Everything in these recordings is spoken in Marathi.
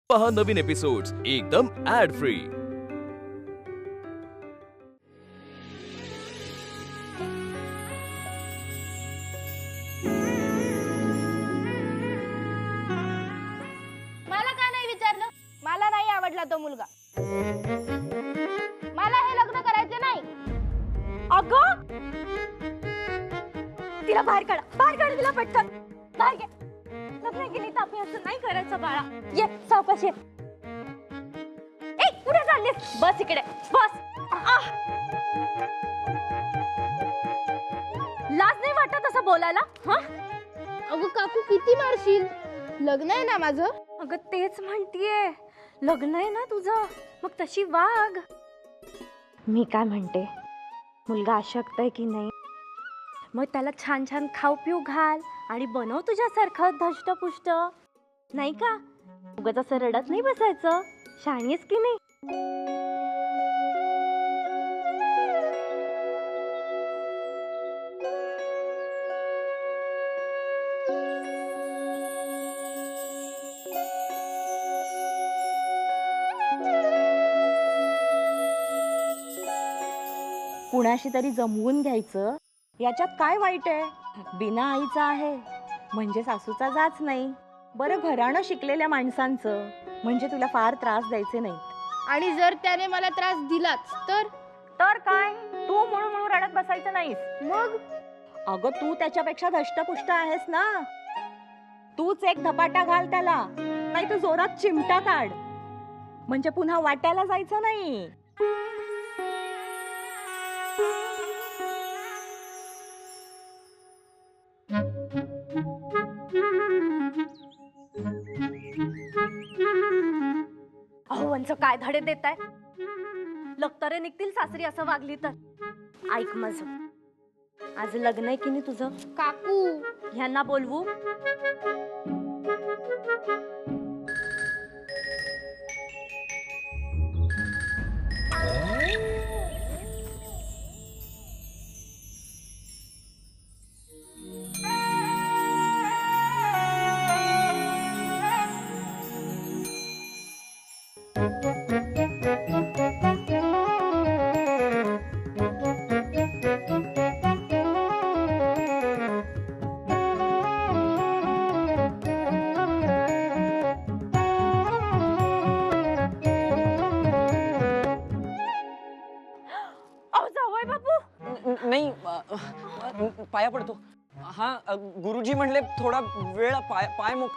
पहा नवीन एपिसोड्स एकदम ऍड फ्री। मला का नाही विचारलं? मला नाही आवडला तो मुलगा, मला हे लग्न करायचे नाही। अगं तिला बाहेर काढ तिला पटकन बाहेर घे। लग्न केली तर आपण असं नाही करायचं बाळा। ये सावकाश ये। ए कुठे चाललीस? बस इकडे बस। लाज नाही वाटत असं बोलायला? हा अगं काकू किती मारशील? लग्न आहे ना माझं। अगं तेच म्हणतीये, लग्न आहे ना तुझं, मग तशी वाग। मी काय म्हणते, मुलगा अशक्त आहे की नाही, मग त्याला छान छान खाऊ पिऊ घाल आणि बनव तुझ्यासारखं धष्टपुष्ट, नाही का? उगाच असं रडत नाही बसायचं। शाणी आहेस की नाही? कुणाशी तरी जमवून घ्यायचं, याच्यात काय वाईट आहे? बिना आईचा आहे म्हणजे सासूचा जाच नाही। बरं घराणं शिकलेल्या माणसांचं म्हणजे तुला फार त्रास द्यायचे नाही। आणि जर त्याने मला त्रास दिलाच तर काय तू म्हणून रडत बसायचं नाहीस। मग अगं तू त्याच्यापेक्षा धष्टपुष्ट आहेस ना, तूच एक धपाटा घाल त्याला, नाही तर जोरात चिमटा काढ, म्हणजे पुन्हा वाट्याला जायचं नाही। अहो वंच काय धडे देताय? लक्तरे निघतील सासरी असं वागली तर। ऐक माझं, आज लग्न आहे की नाही तुझं? काकू ह्यांना बोलवू? नाही पाया पडतो। हा गुरुजी म्हणले थोडा वेळ पाय मुक।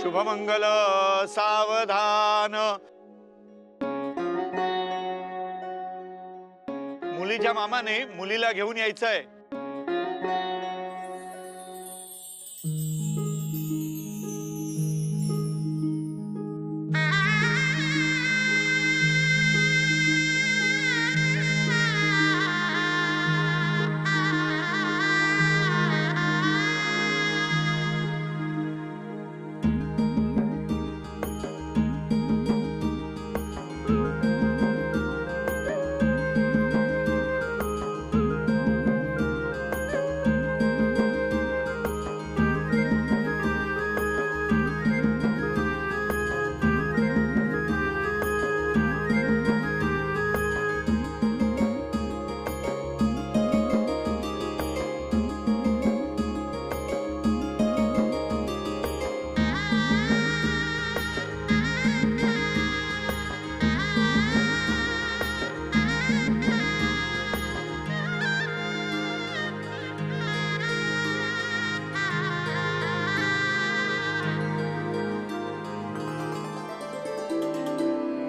शुभमंगल सावधान। मुलीच्या मामाने मुलीला घेऊन यायचंय।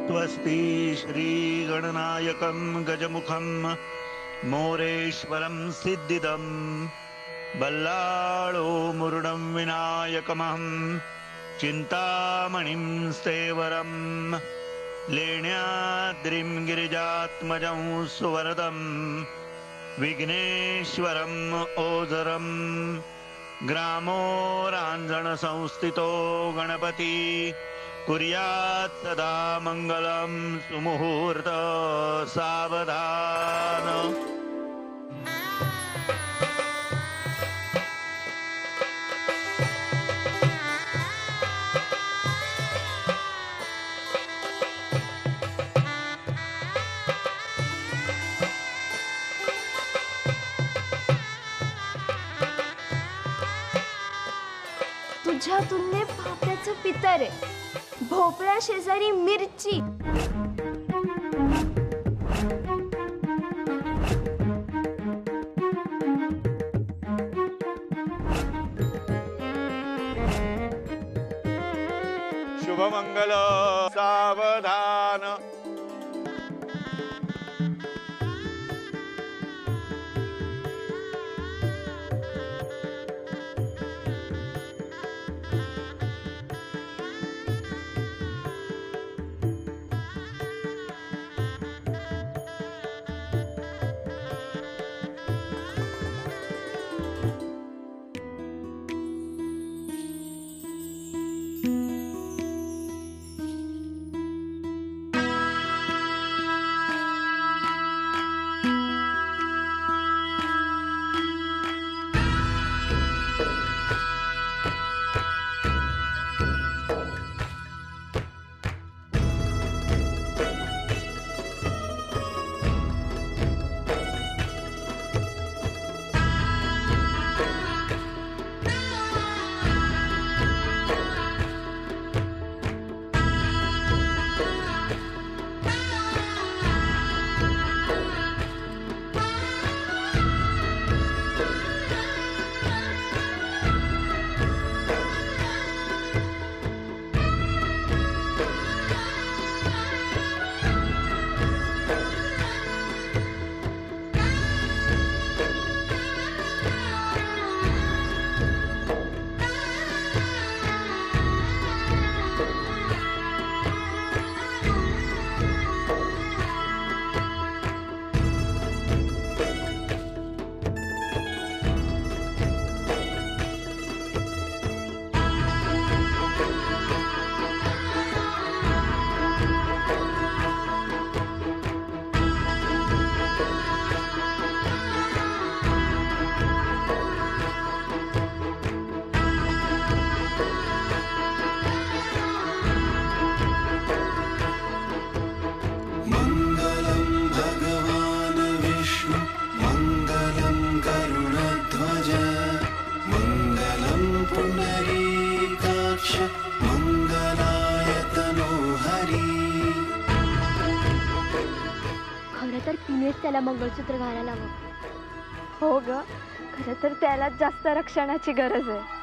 स्वस्ति श्रीगणनायकं गजमुखं मोरेश्वरं सिद्धिदं बल्लाळो मुरुडं विनायकमहं चिंतामणिं स्तेवरं लेण्याद्रिं गिरिजात्मजं सुवरदं विघ्नेश्वरम् ओझरं ग्रामो रांजणसंस्थितो गणपति कुर्यात् सदा मंगलम सुमुहूर्त सावधान. तुझ्या तुलने भाप्याचं पितर आहे. भोपळ्या शेजारी मिरची. शुभमंगल सावधान. तर तिनेच त्याला मंगळसूत्र घालायला हवं. हो ग, खरं तर त्याला जास्त रक्षणाची गरज आहे.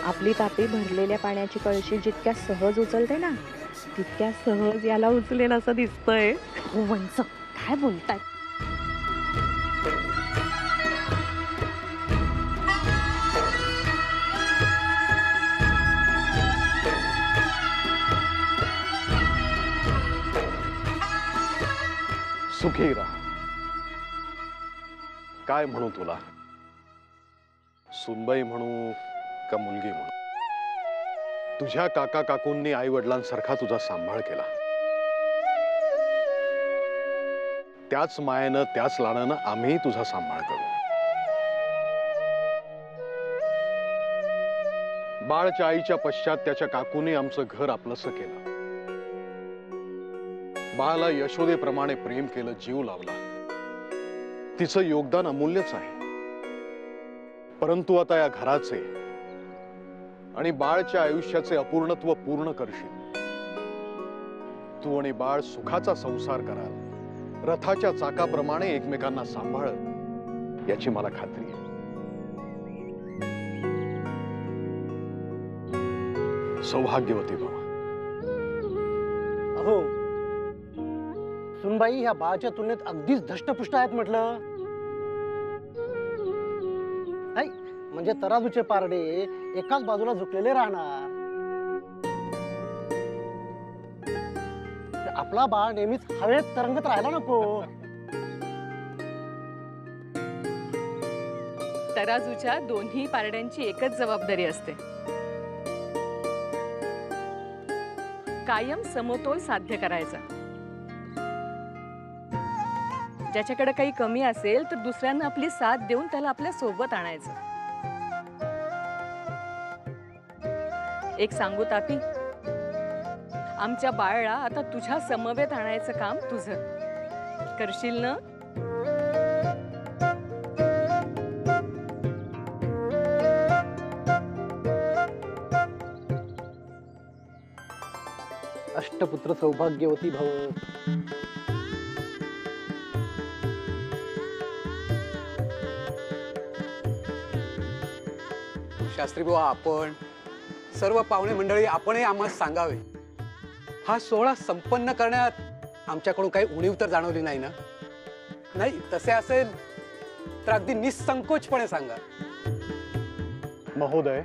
आपली तापी भरलेल्या पाण्याची कळशी जितक्या सहज उचलते ना तितक्या सहज याला उचलेल असं दिसतंय. वंच काय बोलताय? सुखी राहा. काय म्हणू तुला, सुनबाई म्हणू का मुलगी म्हणू? तुझ्या काका काकूंनी आई वडिलांसारखा तुझा सांभाळ केला. त्याच मायेनं त्याच लाडानं आम्ही तुझा सांभाळ करू. बाळच्या आईच्या पश्चात त्याच्या काकूने आमचं घर आपलंसं केलं. बाळाला यशोदेप्रमाणे प्रेम केलं, जीव लावला. तिचं योगदान अमूल्यच आहे. परंतु आता या घराचे आणि बाळच्या आयुष्याचे अपूर्णत्व पूर्ण करशील. तू आणि बाळ सुखाचा संसार कराल, रथाच्या चाकाप्रमाणे एकमेकांना सांभाळ, याची मला खात्री आहे. सौभाग्यवती भव. अहो, सुनबाई ह्या बाळाच्या तुलनेत अगदीच धष्टपुष्ट आहेत म्हटलं. नाही म्हणजे तराजूचे पारडे एकाच बाजूला झुकलेले राहणार. आपला बाळ नेहमीच हवेत तरंगत राहायला नको. तराजूच्या दोन्ही पारड्यांची एकच जबाबदारी असते, कायम समतोल साध्य करायचा. ज्याच्याकडे काही कमी असेल तर दुसऱ्यांना आपली साथ देऊन त्याला आपल्या सोबत आणायचं. एक सांगू तापी, आमच्या बाळाला आता तुझ्या समवेत आणायचं काम तुझं. करशील ना? अष्टपुत्र सौभाग्यवती भव. शास्त्री बुवा, आपण सर्व पाहुणे मंडळी आपणही आम्हाला सांगावे. हा सोहळा संपन्न करण्यात आमच्याकडून काही उणीव तर जाणवली नाही ना? नाही, तसे असेल तर अगदी निसंकोचपणे सांगा. महोदय,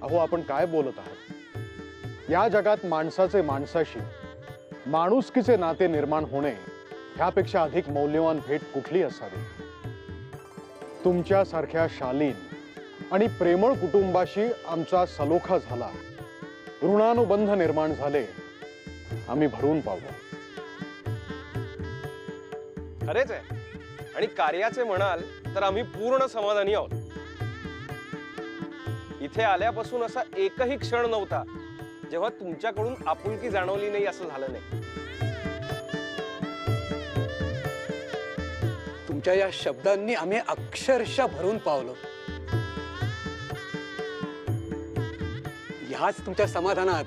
अहो आपण काय बोलत आहात? या जगात माणसाचे माणसाशी माणुसकीचे नाते निर्माण होणे ह्यापेक्षा अधिक मौल्यवान भेट कुठली असावी? तुमच्यासारख्या शालीन आणि प्रेमळ कुटुंबाशी आमचा सलोखा झाला, ऋणानुबंध निर्माण झाले, आम्ही भरून पावलो. खरेच आहे. आणि कार्याचे म्हणाल तर आम्ही पूर्ण समाधानी आहोत. इथे आल्यापासून असा एकही क्षण नव्हता जेव्हा तुमच्याकडून आपुलकी जाणवली नाही असं झालं नाही. तुमच्या या शब्दांनी आम्ही अक्षरशः भरून पावलो. ह्याच तुमच्या समाधानात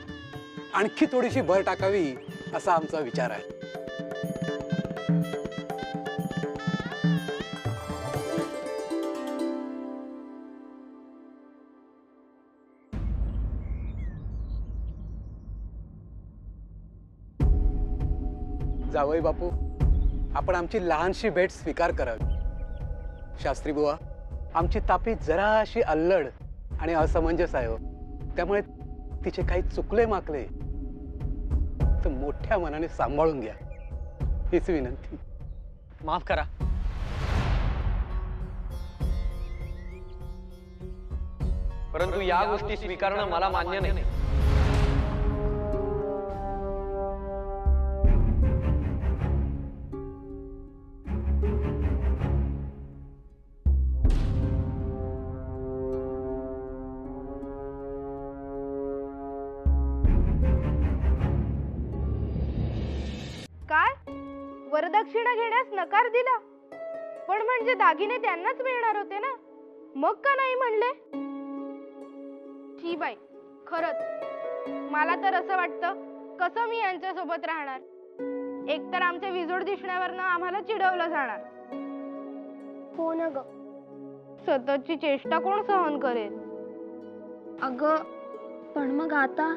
आणखी थोडीशी भर टाकावी असा आमचा विचार आहे. जावई बापू, आपण आमची लहानशी भेट स्वीकार करावी. शास्त्री बुवा, आमची तापी जराशी अल्लड आणि असमंजस आहे, त्यामुळे तिचे काही चुकले माकले तर मोठ्या मनाने सांभाळून घ्या, हीच विनंती. माफ करा. परंतु या गोष्टी स्वीकारणं मला मान्य नाही. काय वरदक्षिणा घेण्यास नकार दिला? पण म्हणजे दागिने त्यांनाच मिळणार होते ना, मग का नाही म्हणले? शी बाई, खरंच मला तर असं वाटतं कसं मी यांच्या सोबत राहणार. एकतर आमच्या विजोड दिसण्यावरनं आम्हाला चिडवलं जाणार. हो ना ग, सततची चेष्टा कोण सहन करेल? अगं पण मग आता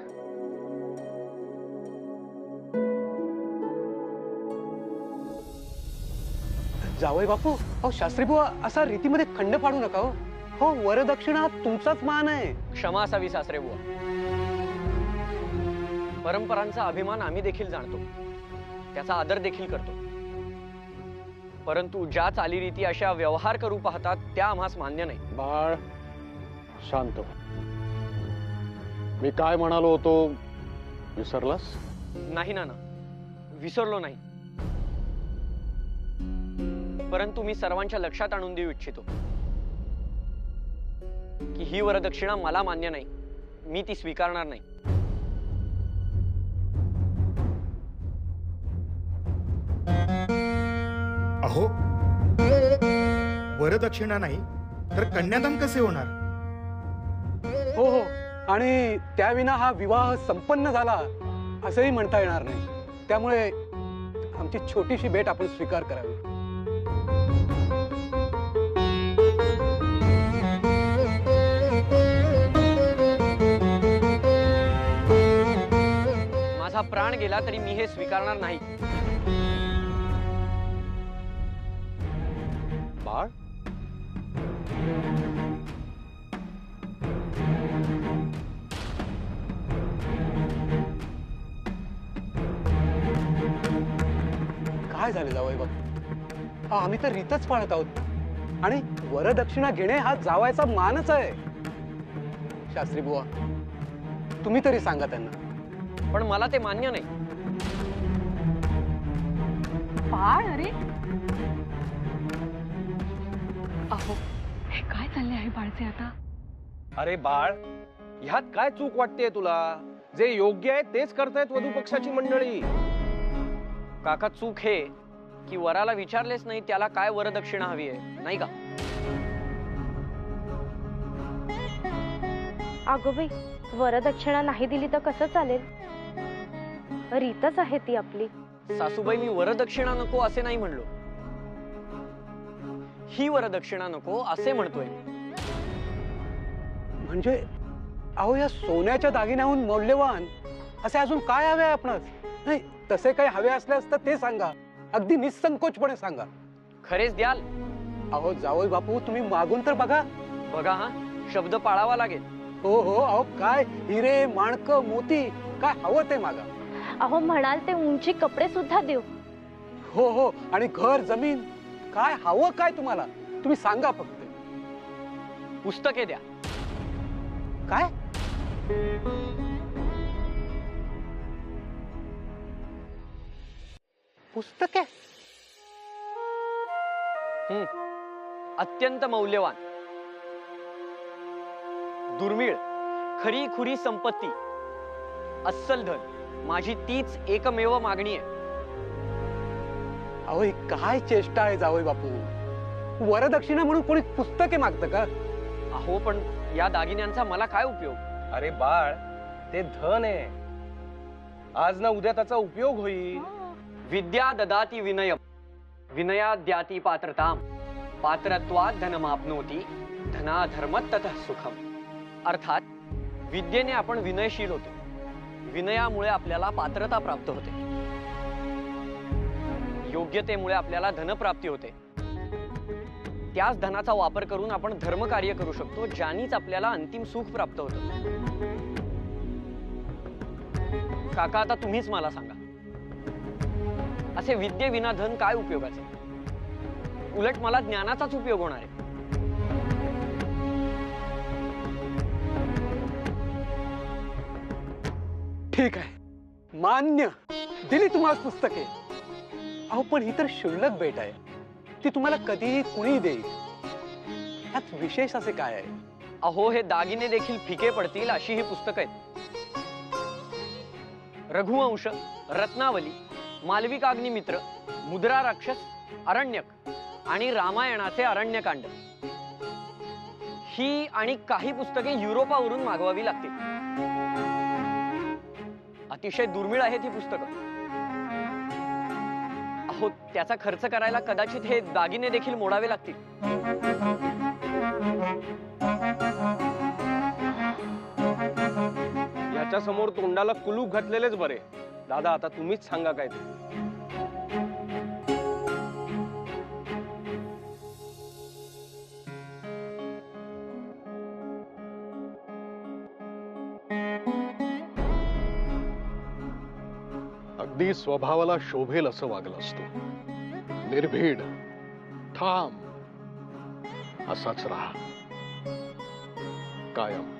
जावई बापू, अहो शास्त्री बुवा, असा रीतीमध्ये खंड पाडू नका हो. हो, वरदक्षिणा हा तुमचाच मान आहे. क्षमा असावी सासरे बुवा. परंपरांचा अभिमान आम्ही देखील जाणतो, त्याचा आदर देखील करतो. परंतु ज्या चालीरीती अशा व्यवहार करू पाहतात त्या आम्हास मान्य नाही. बाळ शांत हो. मी काय म्हणालो होतो विसरलास? नाही नाना, विसरलो नाही. परंतु मी सर्वांच्या लक्षात आणून देऊ इच्छितो की ही वरदक्षिणा मला मान्य नाही. मी ती स्वीकारणार नाही. अहो, वरदक्षिणा नाही तर कन्यादान कसे होणार? हो हो, आणि त्याविना हा विवाह संपन्न झाला असंही म्हणता येणार नाही. त्यामुळे आमची छोटीशी भेट आपण स्वीकार करावी. माझा प्राण गेला तरी मी हे स्वीकारणार नाही. बाळ काय झालं जावई बापू? आम्ही तर रीतच पाळत आहोत आणि वरदक्षिणा घेणे हा जावायचा मानच आहे. शास्त्री बुवा, तुम्ही तरी सांगा त्यांना. पण मला ते मान्य नाही. बाळ, अरे अहो, हे काय चालले आहे बाळचे आता? अरे बाळ, ह्यात काय चूक वाटतेय तुला? जे योग्य आहे तेच करतायत वधू पक्षाची मंडळी. काका, चूक हे की वराला विचारलेच नाही त्याला काय वरदक्षिणा हवी आहे, नाही का? अगं बाई, वरदक्षिणा नाही दिली तर कसं चालेल? रीतच आहे ती आपली. सासूबाई, मी वरदक्षिणा नको असे नाही म्हणलो. ही वरदक्षिणा नको असे म्हणतोय. म्हणजे अहो, या सोन्याच्या दागिन्याहून मौल्यवान असे अजून काय हवे आहे आपणास? नाही, तसे काही हवे असल्यास तर ते सांगा. अगदी निसंकोचपणे सांगा. खरेच द्याल? अहो जावई बापू, तुम्ही मागून तर बघा. बघा हा, शब्द पाळावा लागेल. हो हो, अहो काय हिरे, माणक, मोती काय हवं ते मागा. अहो, म्हणाल ते उंची कपडे सुद्धा देऊ. हो हो, आणि घर, जमीन काय हवं काय तुम्हाला? तुम्ही सांगा फक्त. पुस्तके द्या. काय? पुस्तके? अत्यंत मौल्यवान, दुर्मिळ, खरी खुरी संपत्ती, अस्सल धन, माझी तीच एकमेव मागणी आहे. अहो, ही काय चेष्टा आहे जावई बापू? वरदक्षिणा म्हणून कोणी पुस्तके मागतं का? अहो, पण या दागिन्यांचा मला काय उपयोग? अरे बाळ, ते धन आहे. आज ना उद्या त्याचा उपयोग होईल. विद्या ददाति विनयम, विनया द्याति पात्रताम, पात्रत्वात् धनमाप्नोति, धनाधर्मात् ततः सुखम. अर्थात विद्येने आपण विनयशील होतो, विनयामुळे आपल्याला पात्रता प्राप्त होते, योग्यतेमुळे आपल्याला धनप्राप्ती होते. त्याच धनाचा वापर करून आपण धर्म कार्य करू शकतो, ज्यानीच आपल्याला अंतिम सुख प्राप्त होतं. काका, आता तुम्हीच मला सांगा, असे विद्ये विना धन काय उपयोगाचे? उलट मला ज्ञानाचाच उपयोग होणार आहे. ठीक आहे, मान्य, दिली तुम्हाला पुस्तके. अहो, पण ही तर क्षुल्लक भेट आहे. ती तुम्हाला कधीही कुणी देईल. यात विशेष असे काय आहे? अहो, हे दागिने देखील फिके पडतील अशी ही पुस्तक आहेत. रघुवंश, रत्नावली, मालविकाग्निमित्र, मुद्रा राक्षस, अरण्यक आणि रामायणाचे अरण्यकांड. ही आणि काही पुस्तके युरोपावरून मागवावी लागतील. अतिशय दुर्मिळ आहेत ही पुस्तकं. अहो, त्याचा खर्च करायला कदाचित हे दागिने देखील मोडावे लागतील. याच्या समोर तोंडाला कुलूप घातलेलेच बरे. दादा आता तुम्हीच सांगा काय ते. अगदी स्वभावाला शोभेल असं वागलास तू. निर्भीड, ठाम असाच राहा कायम.